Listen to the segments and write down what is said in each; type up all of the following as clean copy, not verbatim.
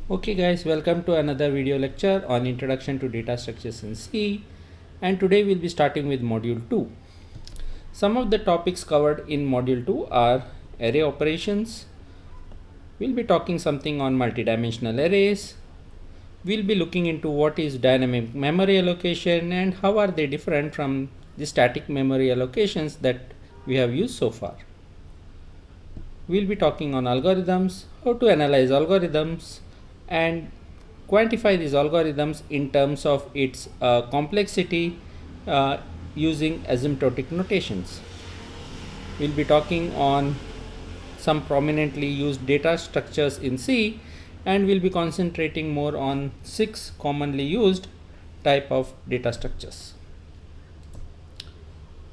Okay guys, welcome to another video lecture on Introduction to Data Structures in C, and today we'll be starting with module 2. Some of the topics covered in module 2 are array operations. We'll be talking something on multidimensional arrays. We'll be looking into what is dynamic memory allocation and how are they different from the static memory allocations that we have used so far. We'll be talking on algorithms, how to analyze algorithms, and quantify these algorithms in terms of its complexity using asymptotic notations. We'll be talking on some prominently used data structures in C, and we'll be concentrating more on 6 commonly used type of data structures.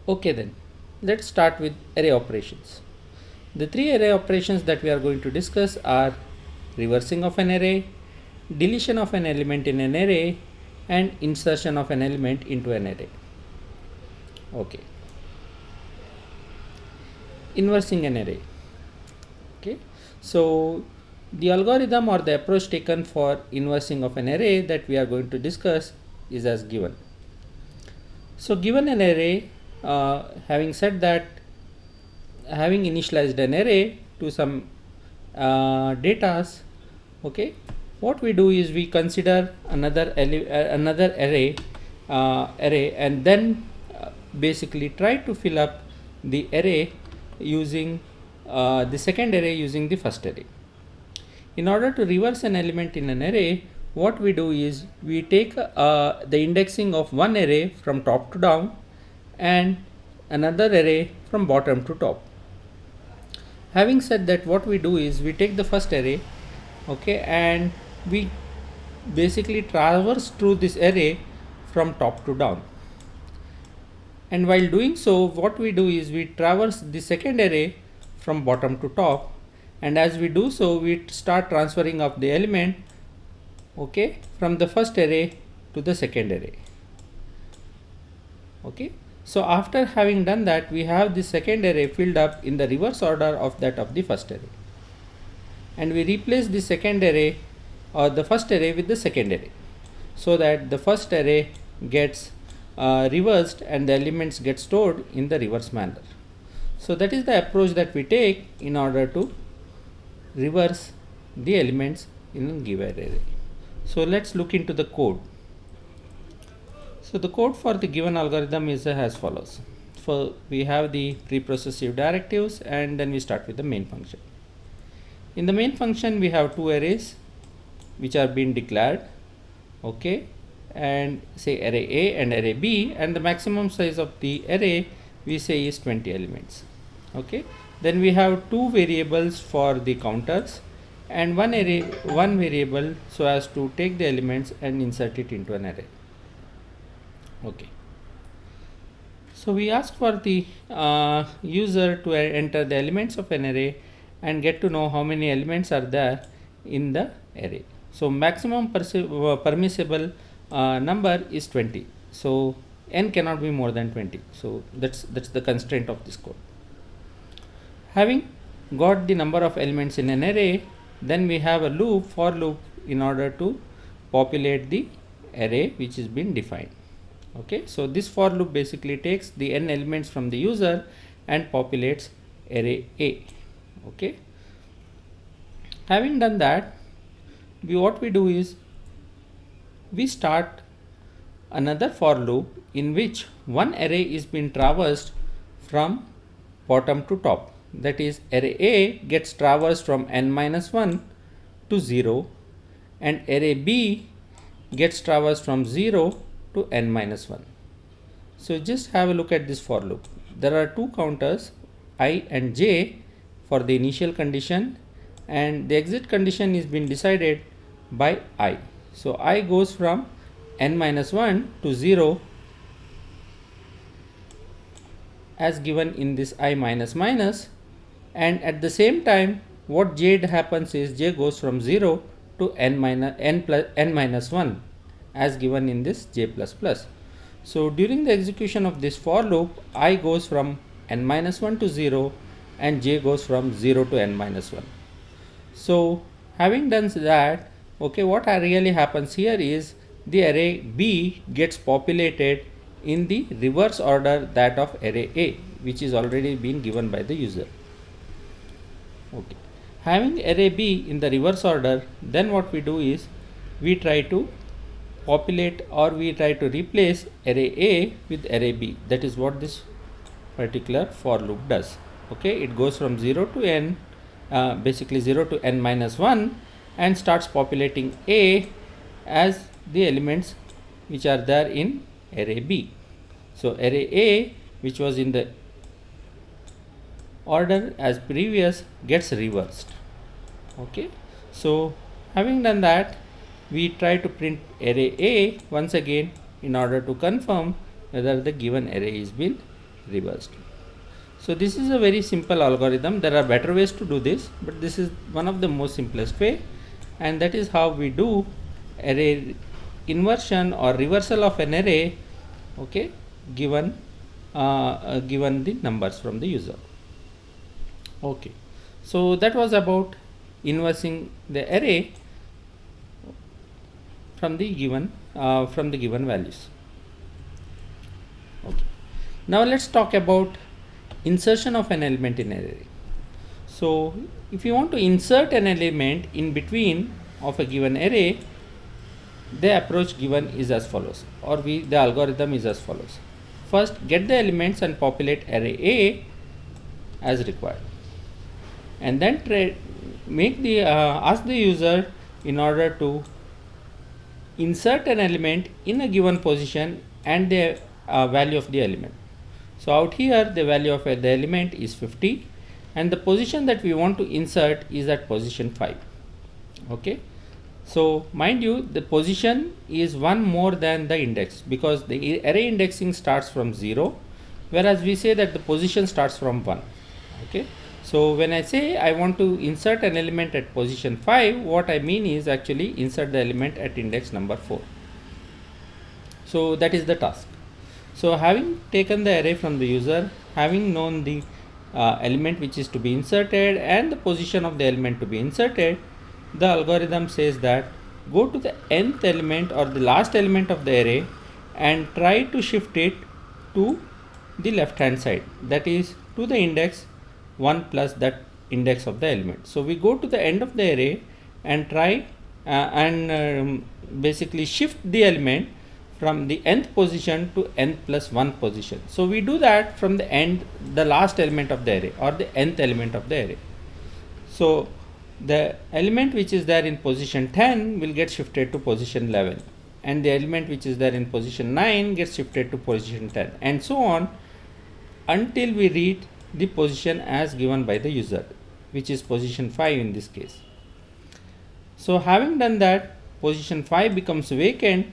Okay then, let's start with array operations. The 3 array operations that we are going to discuss are reversing of an array, deletion of an element in an array, and insertion of an element into an array. Okay. Inversing an array. Okay. So the algorithm or the approach taken for inversing of an array that we are going to discuss is as given. So given an array, having said that, having initialized an array to some datas, okay, what we do is we consider another array and then basically try to fill up the array using the second array using the first array. In order to reverse an element in an array, what we do is we take the indexing of one array from top to down and another array from bottom to top. Having said that, what we do is we take the first array, okay, and we basically traverse through this array from top to down. And while doing so, what we do is we traverse the second array from bottom to top, and as we do so, we start transferring of the element, okay, from the first array to the second array. Okay. So after having done that, we have the second array filled up in the reverse order of that of the first array, and we replace the second array or the first array with the second array, so that the first array gets reversed and the elements get stored in the reverse manner. So that is the approach that we take in order to reverse the elements in a given array. So let's look into the code. So the code for the given algorithm is as follows. So we have the preprocessive directives, and then we start with the main function. In the main function, we have 2 arrays which are being declared, okay, and say array A and array B, and the maximum size of the array we say is 20 elements. Okay. Then we have 2 variables for the counters and one variable so as to take the elements and insert it into an array. Okay. So we ask for the user to enter the elements of an array and get to know how many elements are there in the array. So maximum permissible number is 20. So n cannot be more than 20. So that's the constraint of this code. Having got the number of elements in an array, then we have a loop, for loop, in order to populate the array which is been defined. Okay, so this for loop basically takes the n elements from the user and populates array A. Okay, having done that, what we do is we start another for loop in which one array is being traversed from bottom to top. That is, array A gets traversed from n-1 to 0, and array B gets traversed from 0 to n-1. So just have a look at this for loop. There are 2 counters, I and j, for the initial condition, and the exit condition is being decided by I. So I goes from n-1 to 0 as given in this I minus minus, and at the same time what j happens is j goes from 0 to n-1 as given in this j plus plus. So during the execution of this for loop, I goes from n-1 to 0 and j goes from 0 to n-1. So having done that, Okay, what really happens here is the array B gets populated in the reverse order that of array A, which is already been given by the user. Okay, having array B in the reverse order, then what we do is we try to populate, or we try to replace array A with array B. That is what this particular for loop does. Okay, it goes from 0 to n, basically 0 to n minus 1, and starts populating A as the elements which are there in array B. So array A, which was in the order as previous, gets reversed. Okay, so having done that, we try to print array A once again in order to confirm whether the given array is been reversed. So this is a very simple algorithm. There are better ways to do this, but this is one of the most simplest way, and that is how we do array inversion or reversal of an array. Okay, given the numbers from the user. Okay, so that was about inversing the array from the given values. Okay, now let's talk about insertion of an element in an array. So if you want to insert an element in between of a given array, the approach given is as follows, or the algorithm is as follows. First, get the elements and populate array A as required, and then ask the user in order to insert an element in a given position and the value of the element. So out here the value of the element is 50, and the position that we want to insert is at position 5. Okay, so mind you, the position is one more than the index, because the array indexing starts from 0, whereas we say that the position starts from 1. Okay, so when I say I want to insert an element at position 5, what I mean is actually insert the element at index number 4. So that is the task. So having taken the array from the user, having known the element which is to be inserted and the position of the element to be inserted, the algorithm says that go to the nth element or the last element of the array and try to shift it to the left hand side, that is to the index 1 plus that index of the element. So we go to the end of the array and try basically shift the element from the nth position to n plus 1 position. So we do that from the end, the last element of the array or the nth element of the array. So the element which is there in position 10 will get shifted to position 11, and the element which is there in position 9 gets shifted to position 10, and so on until we reach the position as given by the user, which is position 5 in this case. So having done that, position 5 becomes vacant.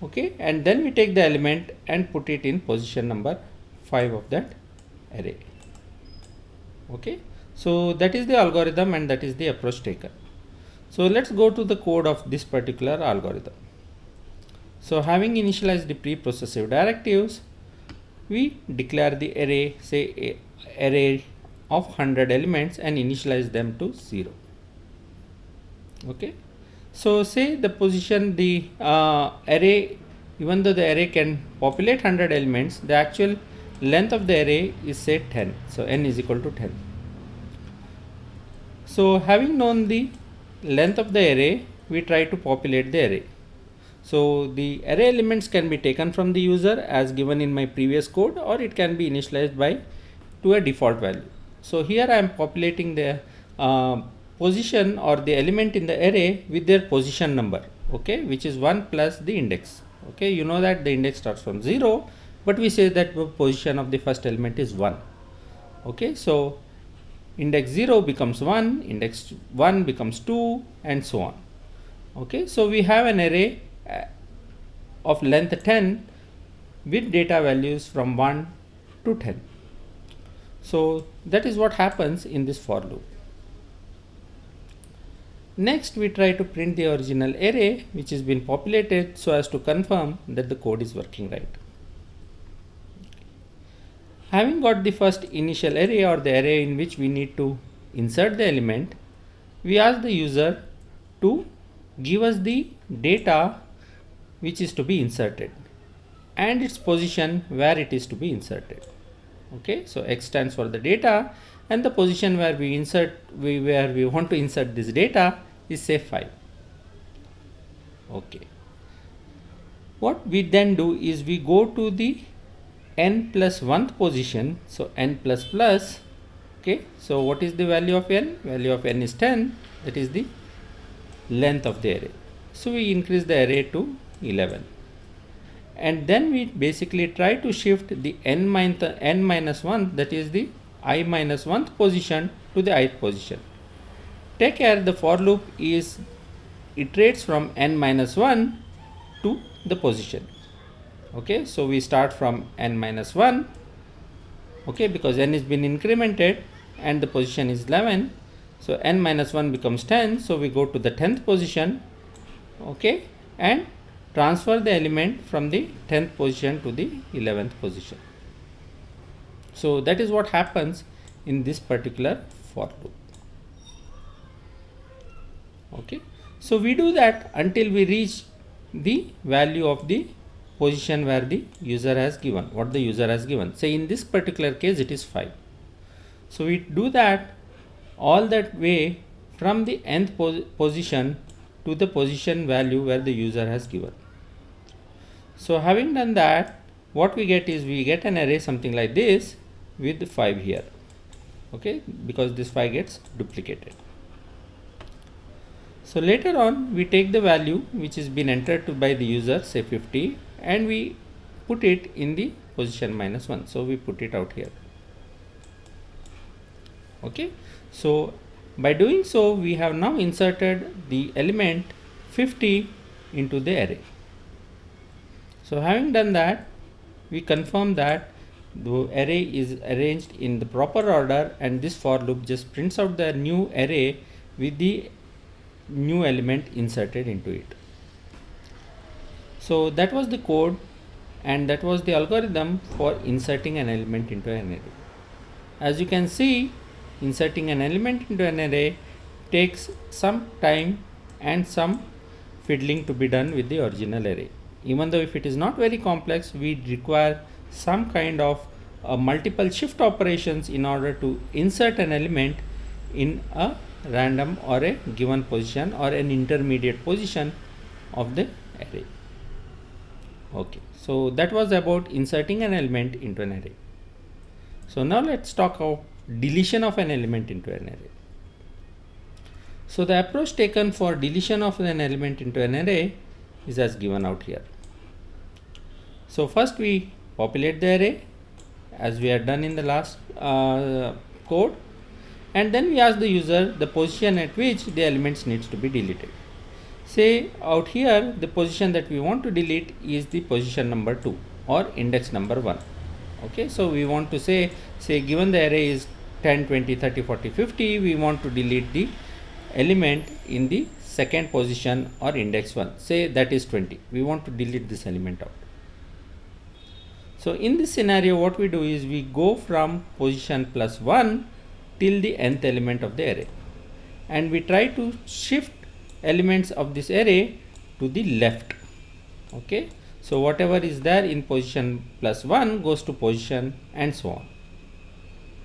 Okay, and then we take the element and put it in position number 5 of that array. Okay, so that is the algorithm and that is the approach taken. So let's go to the code of this particular algorithm. So having initialized the pre-processive directives, we declare the array, say array of 100 elements, and initialize them to 0. Okay, so say the position, the array, even though the array can populate 100 elements, the actual length of the array is say 10, so n is equal to 10. So having known the length of the array, we try to populate the array. So the array elements can be taken from the user as given in my previous code, or it can be initialized by to a default value. So here I am populating the position or the element in the array with their position number, okay, which is 1 plus the index. Okay, you know that the index starts from 0, but we say that the position of the first element is 1. Okay, so index 0 becomes 1, index 1 becomes 2, and so on. Okay, so we have an array of length 10 with data values from 1 to 10. So that is what happens in this for loop. Next, we try to print the original array which has been populated so as to confirm that the code is working right. Having got the first initial array or the array in which we need to insert the element, we ask the user to give us the data which is to be inserted and its position where it is to be inserted. Okay, so X stands for the data and the position where we want to insert this data is say 5. Okay, what we then do is we go to the n plus 1th position, so n plus plus. Okay, so what is the value of n? Value of n is 10, that is the length of the array. So we increase the array to 11, and then we basically try to shift the n minus 1, that is the I minus 1th position, to the ith position. Take care, the for loop iterates from n minus 1 to the position. Okay, so we start from n minus 1, okay, because n has been incremented and the position is 11, so n minus 1 becomes 10, so we go to the 10th position, okay, and transfer the element from the 10th position to the 11th position. So that is what happens in this particular for loop. Okay, so we do that until we reach the value of the position where the user has given, what the user has given. Say in this particular case it is 5. So we do that all that way from the nth position to the position value where the user has given. So having done that, what we get is we get an array something like this with 5 here. Okay, because this 5 gets duplicated. So later on we take the value which is been entered by the user, say 50, and we put it in the position minus 1. So we put it out here. Okay, so by doing so we have now inserted the element 50 into the array. So having done that, we confirm that the array is arranged in the proper order, and this for loop just prints out the new array with the new element inserted into it. So that was the code, and that was the algorithm for inserting an element into an array. As you can see, inserting an element into an array takes some time and some fiddling to be done with the original array. Even though if it is not very complex, we require some kind of multiple shift operations in order to insert an element in a random or a given position or an intermediate position of the array. Okay, so that was about inserting an element into an array. So now let's talk about deletion of an element into an array. So the approach taken for deletion of an element into an array is as given out here. So first we populate the array as we had done in the last code, and then we ask the user the position at which the elements needs to be deleted. Say out here the position that we want to delete is the position number 2 or index number 1. Okay, so we want to say given the array is 10, 20, 30, 40, 50, we want to delete the element in the second position or index 1, say that is 20. We want to delete this element out. So in this scenario what we do is we go from position plus 1 till the nth element of the array, and we try to shift elements of this array to the left. Okay, so whatever is there in position plus 1 goes to position and so on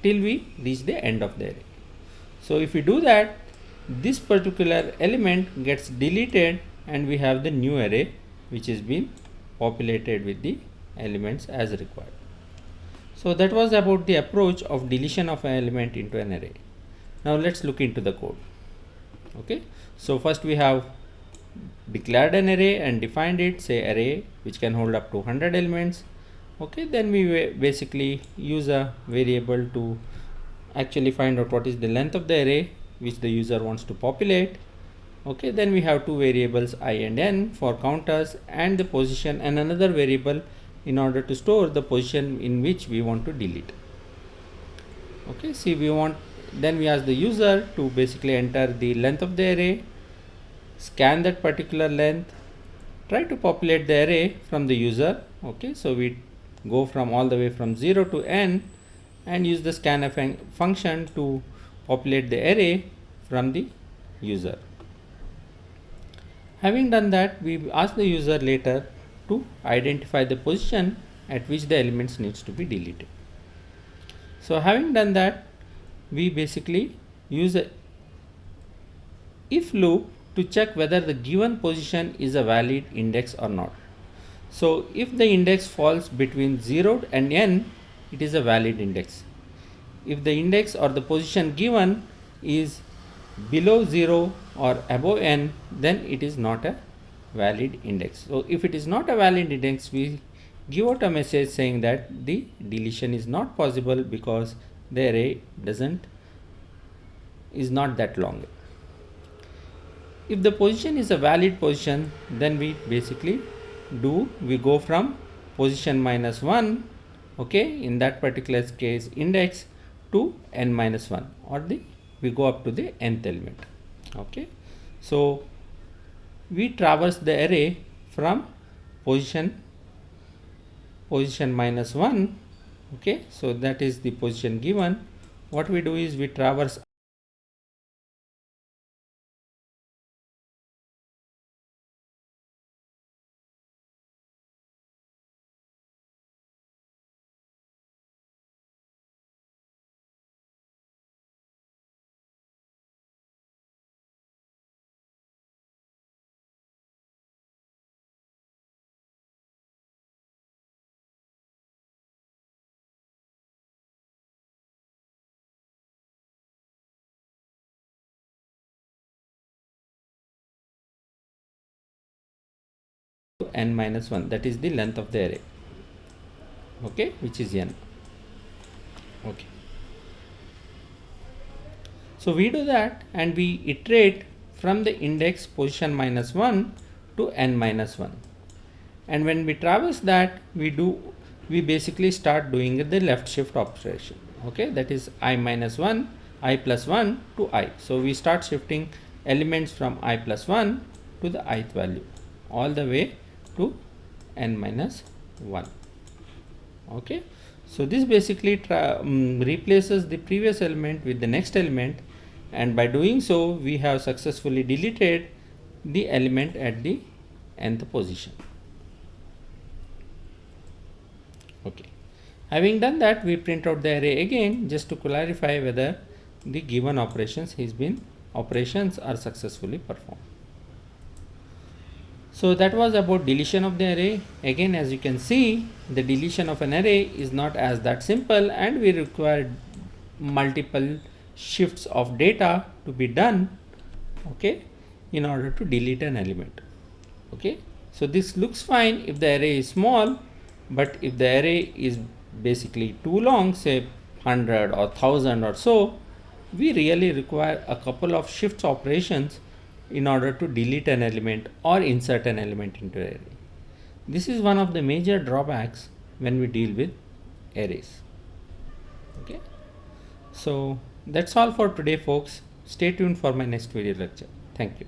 till we reach the end of the array. So if we do that, this particular element gets deleted and we have the new array which is been populated with the elements as required. So that was about the approach of deletion of an element into an array. Now let's look into the code. Okay, so first we have declared an array and defined it, say array which can hold up to 100 elements. Okay, then we basically use a variable to actually find out what is the length of the array which the user wants to populate. Okay, then we have two variables I and n for counters and the position, and another variable in order to store the position in which we want to delete. Okay, see then we ask the user to basically enter the length of the array, scan that particular length, try to populate the array from the user. Okay, so we go from all the way from 0 to n and use the scanf function to populate the array from the user. Having done that, we ask the user later to identify the position at which the elements needs to be deleted. So having done that, we basically use a if loop to check whether the given position is a valid index or not. So if the index falls between 0 and n, it is a valid index. If the index or the position given is below 0 or above n, then it is not a valid index. So if it is not a valid index, we give out a message saying that the deletion is not possible because the array is not that long. If the position is a valid position, then we basically we go from position minus 1, okay, in that particular case index, to n minus 1, or we go up to the nth element. Okay, so we traverse the array from position minus 1. Okay, so that is the position given. What we do is we traverse n minus 1, that is the length of the array, okay, which is n. Okay, so we do that and we iterate from the index position minus 1 to n minus 1, and when we traverse that, we basically start doing the left shift operation. Okay, that is I minus 1, I plus 1 to I. So we start shifting elements from I plus 1 to the ith value all the way to n minus 1. Okay, so this basically replaces the previous element with the next element, and by doing so we have successfully deleted the element at the nth position. Okay, having done that, we print out the array again just to clarify whether the given operations are successfully performed. So that was about deletion of the array. Again, as you can see, the deletion of an array is not as that simple, and we require multiple shifts of data to be done, okay, in order to delete an element. Okay, so this looks fine if the array is small, but if the array is basically too long, say 100 or 1000 or so, we really require a couple of shifts operations in order to delete an element or insert an element into an array. This is one of the major drawbacks when we deal with arrays. Okay, so that's all for today, folks. Stay tuned for my next video lecture. Thank you.